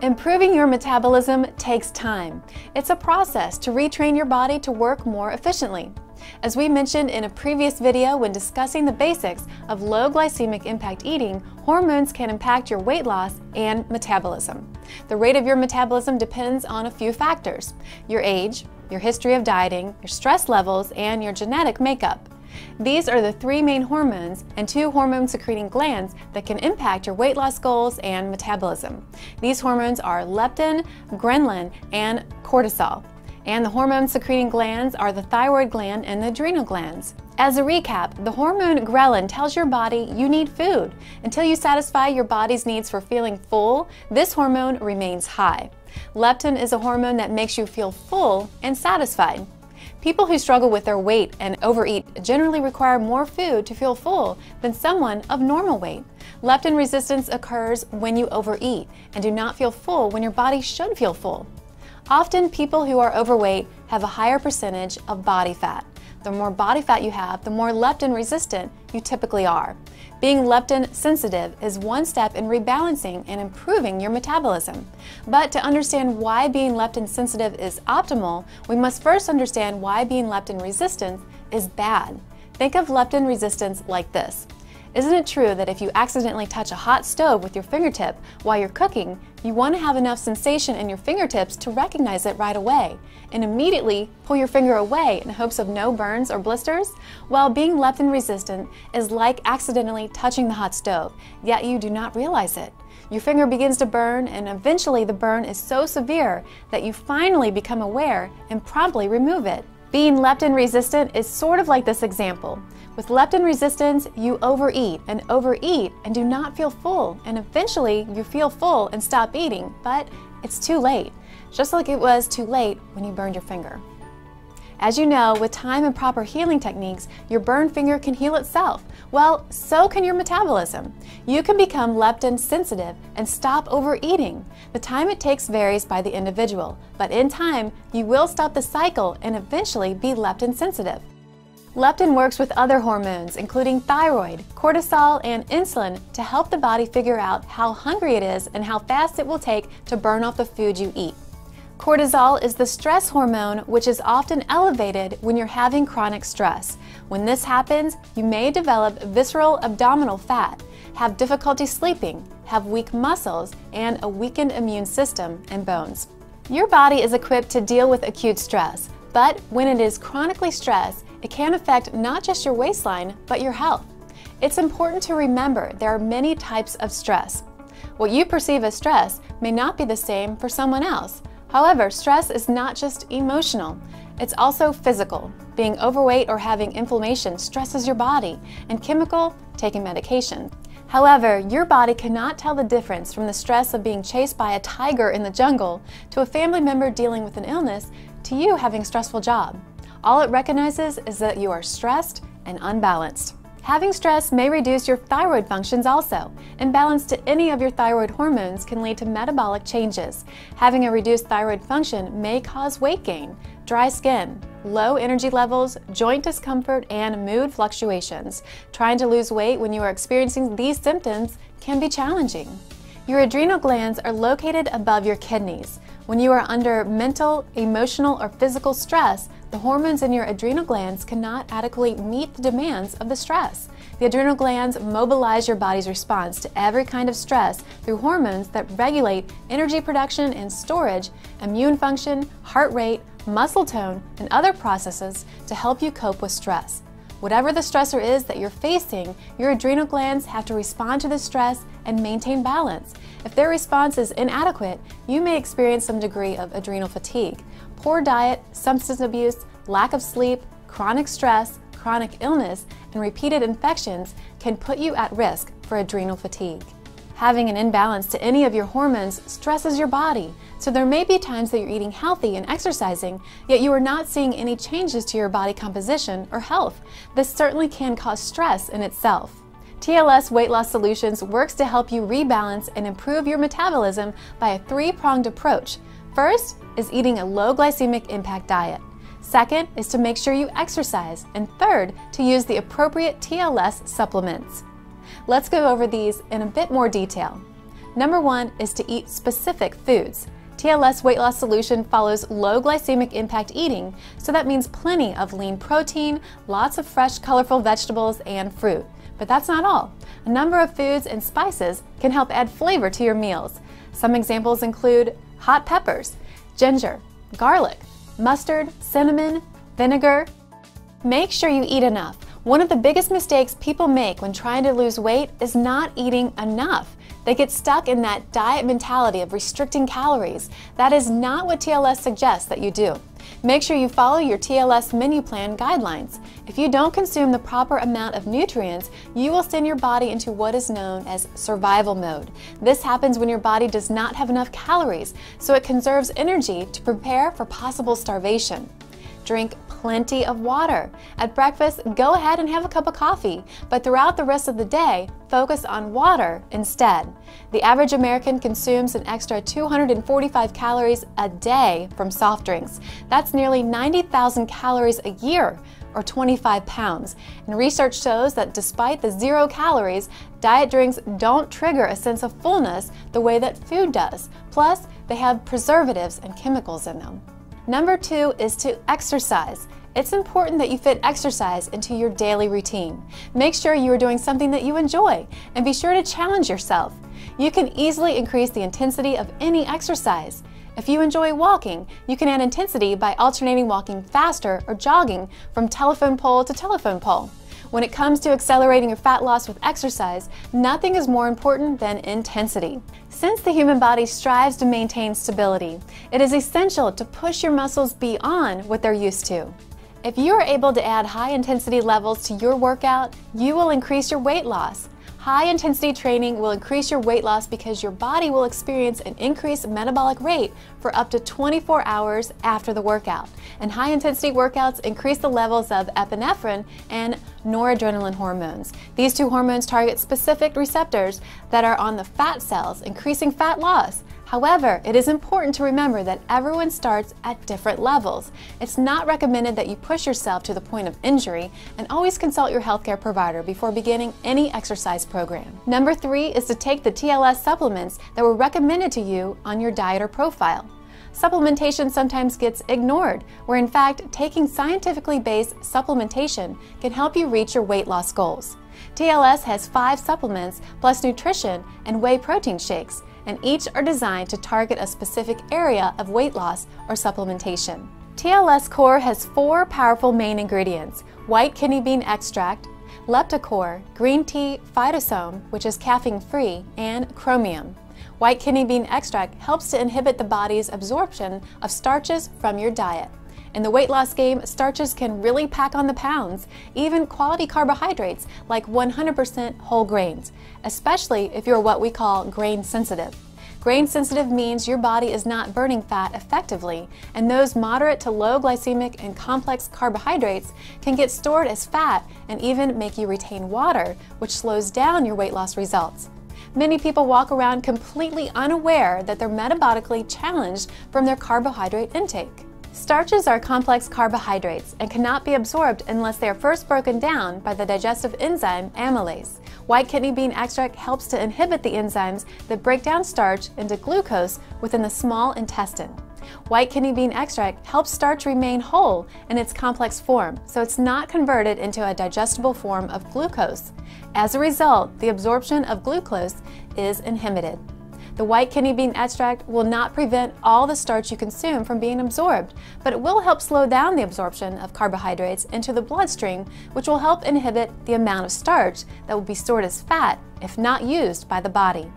Improving your metabolism takes time. It's a process to retrain your body to work more efficiently. As we mentioned in a previous video when discussing the basics of low glycemic impact eating, hormones can impact your weight loss and metabolism. The rate of your metabolism depends on a few factors: your age, your history of dieting, your stress levels, and your genetic makeup. These are the three main hormones and two hormone-secreting glands that can impact your weight loss goals and metabolism. These hormones are leptin, ghrelin, and cortisol. And the hormone-secreting glands are the thyroid gland and the adrenal glands. As a recap, the hormone ghrelin tells your body you need food. Until you satisfy your body's needs for feeling full, this hormone remains high. Leptin is a hormone that makes you feel full and satisfied. People who struggle with their weight and overeat generally require more food to feel full than someone of normal weight. Leptin resistance occurs when you overeat and do not feel full when your body should feel full. Often, people who are overweight have a higher percentage of body fat. The more body fat you have, the more leptin resistant you typically are. Being leptin sensitive is one step in rebalancing and improving your metabolism. But to understand why being leptin sensitive is optimal, we must first understand why being leptin resistant is bad. Think of leptin resistance like this. Isn't it true that if you accidentally touch a hot stove with your fingertip while you're cooking, you want to have enough sensation in your fingertips to recognize it right away and immediately pull your finger away in hopes of no burns or blisters? Well, being leptin resistant is like accidentally touching the hot stove, yet you do not realize it. Your finger begins to burn, and eventually the burn is so severe that you finally become aware and promptly remove it. Being leptin resistant is sort of like this example. With leptin resistance, you overeat and do not feel full, and eventually you feel full and stop eating, but it's too late, just like it was too late when you burned your finger. As you know, with time and proper healing techniques, your burned finger can heal itself. Well, so can your metabolism. You can become leptin sensitive and stop overeating. The time it takes varies by the individual, but in time, you will stop the cycle and eventually be leptin sensitive. Leptin works with other hormones, including thyroid, cortisol, and insulin, to help the body figure out how hungry it is and how fast it will take to burn off the food you eat. Cortisol is the stress hormone, which is often elevated when you're having chronic stress. When this happens, you may develop visceral abdominal fat, have difficulty sleeping, have weak muscles, and a weakened immune system and bones. Your body is equipped to deal with acute stress, but when it is chronically stressed, it can affect not just your waistline, but your health. It's important to remember there are many types of stress. What you perceive as stress may not be the same for someone else. However, stress is not just emotional, it's also physical. Being overweight or having inflammation stresses your body, and chemical, taking medication. However, your body cannot tell the difference from the stress of being chased by a tiger in the jungle to a family member dealing with an illness to you having a stressful job. All it recognizes is that you are stressed and unbalanced. Having stress may reduce your thyroid functions also. Imbalance to any of your thyroid hormones can lead to metabolic changes. Having a reduced thyroid function may cause weight gain, dry skin, low energy levels, joint discomfort, and mood fluctuations. Trying to lose weight when you are experiencing these symptoms can be challenging. Your adrenal glands are located above your kidneys. When you are under mental, emotional, or physical stress, the hormones in your adrenal glands cannot adequately meet the demands of the stress. The adrenal glands mobilize your body's response to every kind of stress through hormones that regulate energy production and storage, immune function, heart rate, muscle tone, and other processes to help you cope with stress. Whatever the stressor is that you're facing, your adrenal glands have to respond to the stress and maintain balance. If their response is inadequate, you may experience some degree of adrenal fatigue. Poor diet, substance abuse, lack of sleep, chronic stress, chronic illness, and repeated infections can put you at risk for adrenal fatigue. Having an imbalance to any of your hormones stresses your body, so there may be times that you're eating healthy and exercising, yet you are not seeing any changes to your body composition or health. This certainly can cause stress in itself. TLS Weight Loss Solutions works to help you rebalance and improve your metabolism by a three-pronged approach. First is eating a low glycemic impact diet. Second is to make sure you exercise. And third, to use the appropriate TLS supplements. Let's go over these in a bit more detail. Number 1 is to eat specific foods. TLS Weight Loss Solution follows low glycemic impact eating, so that means plenty of lean protein, lots of fresh, colorful vegetables, and fruit. But that's not all. A number of foods and spices can help add flavor to your meals. Some examples include hot peppers, ginger, garlic, mustard, cinnamon, vinegar. Make sure you eat enough. One of the biggest mistakes people make when trying to lose weight is not eating enough. They get stuck in that diet mentality of restricting calories. That is not what TLS suggests that you do. Make sure you follow your TLS menu plan guidelines. If you don't consume the proper amount of nutrients, you will send your body into what is known as survival mode. This happens when your body does not have enough calories, so it conserves energy to prepare for possible starvation. Drink plenty of water. At breakfast, go ahead and have a cup of coffee, but throughout the rest of the day, focus on water instead. The average American consumes an extra 245 calories a day from soft drinks. That's nearly 90,000 calories a year, or 25 pounds. And research shows that despite the 0 calories, diet drinks don't trigger a sense of fullness the way that food does. Plus, they have preservatives and chemicals in them. Number 2 is to exercise. It's important that you fit exercise into your daily routine. Make sure you are doing something that you enjoy, and be sure to challenge yourself. You can easily increase the intensity of any exercise. If you enjoy walking, you can add intensity by alternating walking faster or jogging from telephone pole to telephone pole. When it comes to accelerating your fat loss with exercise, nothing is more important than intensity. Since the human body strives to maintain stability, it is essential to push your muscles beyond what they're used to. If you are able to add high-intensity levels to your workout, you will increase your weight loss. High-intensity training will increase your weight loss because your body will experience an increased metabolic rate for up to 24 hours after the workout. And high-intensity workouts increase the levels of epinephrine and noradrenaline hormones. These two hormones target specific receptors that are on the fat cells, increasing fat loss. However, it is important to remember that everyone starts at different levels. It's not recommended that you push yourself to the point of injury, and always consult your healthcare provider before beginning any exercise program. Number 3 is to take the TLS supplements that were recommended to you on your diet or profile. Supplementation sometimes gets ignored, where in fact taking scientifically based supplementation can help you reach your weight loss goals. TLS has 5 supplements plus nutrition and whey protein shakes, and each are designed to target a specific area of weight loss or supplementation. TLS Core has 4 powerful main ingredients: white kidney bean extract, Leptocore, green tea phytosome, which is caffeine-free, and chromium. White kidney bean extract helps to inhibit the body's absorption of starches from your diet. In the weight loss game, starches can really pack on the pounds, even quality carbohydrates like 100% whole grains, especially if you're what we call grain sensitive. Grain sensitive means your body is not burning fat effectively, and those moderate to low glycemic and complex carbohydrates can get stored as fat and even make you retain water, which slows down your weight loss results. Many people walk around completely unaware that they're metabolically challenged from their carbohydrate intake. Starches are complex carbohydrates and cannot be absorbed unless they are first broken down by the digestive enzyme amylase. White kidney bean extract helps to inhibit the enzymes that break down starch into glucose within the small intestine. White kidney bean extract helps starch remain whole in its complex form, so it's not converted into a digestible form of glucose. As a result, the absorption of glucose is inhibited. The white kidney bean extract will not prevent all the starch you consume from being absorbed, but it will help slow down the absorption of carbohydrates into the bloodstream, which will help inhibit the amount of starch that will be stored as fat if not used by the body.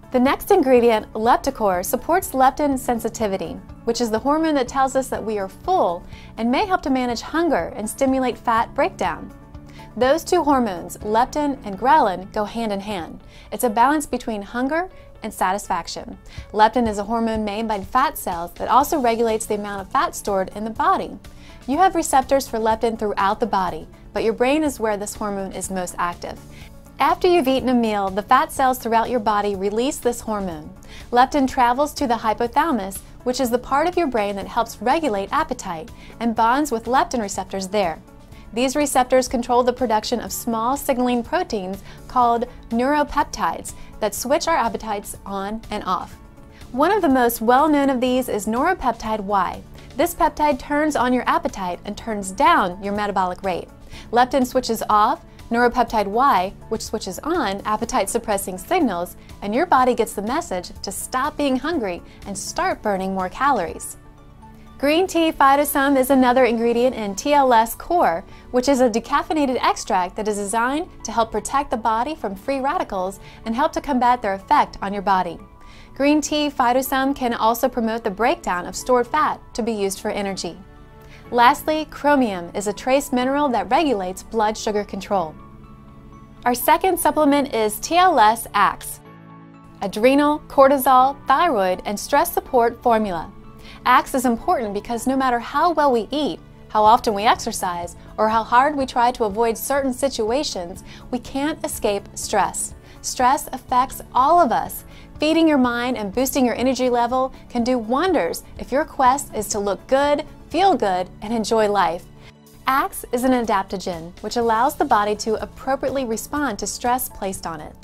The next ingredient, Leptocore, supports leptin sensitivity, which is the hormone that tells us that we are full and may help to manage hunger and stimulate fat breakdown. Those two hormones, leptin and ghrelin, go hand in hand. It's a balance between hunger and satisfaction. Leptin is a hormone made by fat cells that also regulates the amount of fat stored in the body. You have receptors for leptin throughout the body, but your brain is where this hormone is most active. After you've eaten a meal, the fat cells throughout your body release this hormone. Leptin travels to the hypothalamus, which is the part of your brain that helps regulate appetite, and bonds with leptin receptors there. These receptors control the production of small signaling proteins called neuropeptides. that switch our appetites on and off. One of the most well-known of these is neuropeptide Y. This peptide turns on your appetite and turns down your metabolic rate. Leptin switches off, neuropeptide Y, which switches on appetite-suppressing signals, and your body gets the message to stop being hungry and start burning more calories. Green tea phytosome is another ingredient in TLS Core, which is a decaffeinated extract that is designed to help protect the body from free radicals and help to combat their effect on your body. Green tea phytosome can also promote the breakdown of stored fat to be used for energy. Lastly, chromium is a trace mineral that regulates blood sugar control. Our second supplement is TLS-AX, adrenal, cortisol, thyroid, and stress support formula. AX is important because no matter how well we eat, how often we exercise, or how hard we try to avoid certain situations, we can't escape stress. Stress affects all of us. Feeding your mind and boosting your energy level can do wonders if your quest is to look good, feel good, and enjoy life. AX is an adaptogen, which allows the body to appropriately respond to stress placed on it.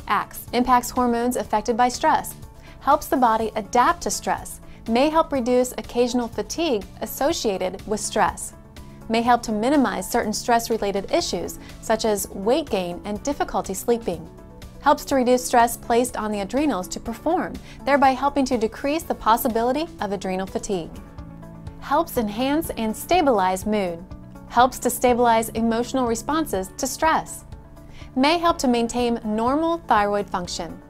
AX impacts hormones affected by stress, helps the body adapt to stress, may help reduce occasional fatigue associated with stress, may help to minimize certain stress-related issues such as weight gain and difficulty sleeping, helps to reduce stress placed on the adrenals to perform, thereby helping to decrease the possibility of adrenal fatigue, helps enhance and stabilize mood, helps to stabilize emotional responses to stress, may help to maintain normal thyroid function,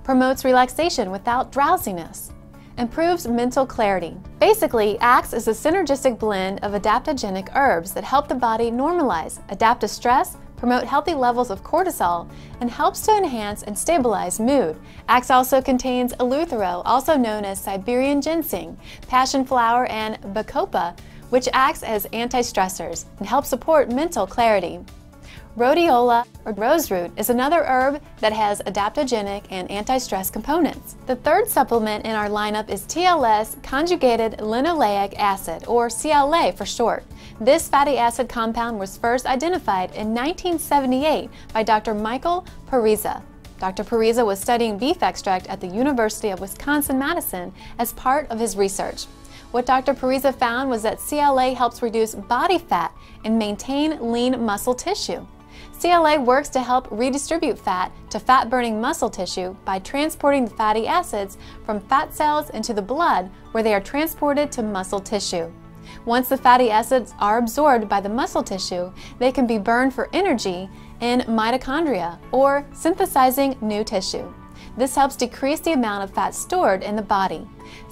promotes relaxation without drowsiness, improves mental clarity. Basically, AX is a synergistic blend of adaptogenic herbs that help the body normalize, adapt to stress, promote healthy levels of cortisol, and helps to enhance and stabilize mood. AX also contains eleuthero, also known as Siberian ginseng, passion flower, and bacopa, which acts as anti-stressors and help support mental clarity. Rhodiola, or roseroot, is another herb that has adaptogenic and anti-stress components. The third supplement in our lineup is TLS conjugated linoleic acid, or CLA for short. This fatty acid compound was first identified in 1978 by Dr. Michael Pariza. Dr. Pariza was studying beef extract at the University of Wisconsin-Madison as part of his research. What Dr. Pariza found was that CLA helps reduce body fat and maintain lean muscle tissue. CLA works to help redistribute fat to fat-burning muscle tissue by transporting the fatty acids from fat cells into the blood, where they are transported to muscle tissue. Once the fatty acids are absorbed by the muscle tissue, they can be burned for energy in mitochondria, or synthesizing new tissue. This helps decrease the amount of fat stored in the body.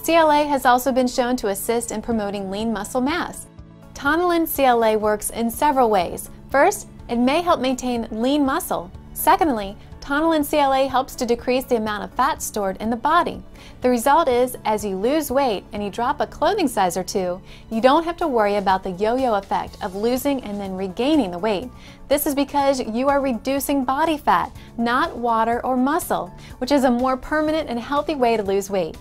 CLA has also been shown to assist in promoting lean muscle mass. Tonillin CLA works in several ways. First, it may help maintain lean muscle. Secondly, Tonillin CLA helps to decrease the amount of fat stored in the body. The result is, as you lose weight and you drop a clothing size or two, you don't have to worry about the yo-yo effect of losing and then regaining the weight. This is because you are reducing body fat, not water or muscle, which is a more permanent and healthy way to lose weight.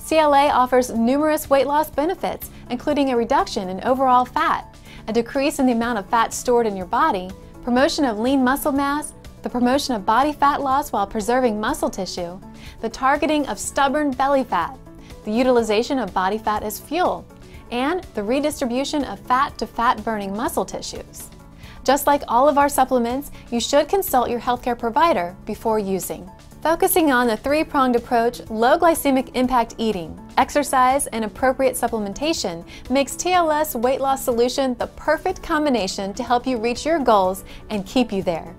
CLA offers numerous weight loss benefits, including a reduction in overall fat, a decrease in the amount of fat stored in your body, promotion of lean muscle mass, the promotion of body fat loss while preserving muscle tissue, the targeting of stubborn belly fat, the utilization of body fat as fuel, and the redistribution of fat to fat-burning muscle tissues. Just like all of our supplements, you should consult your healthcare provider before using. Focusing on the three-pronged approach, low glycemic impact eating, exercise, and appropriate supplementation makes TLS Weight Loss Solution the perfect combination to help you reach your goals and keep you there.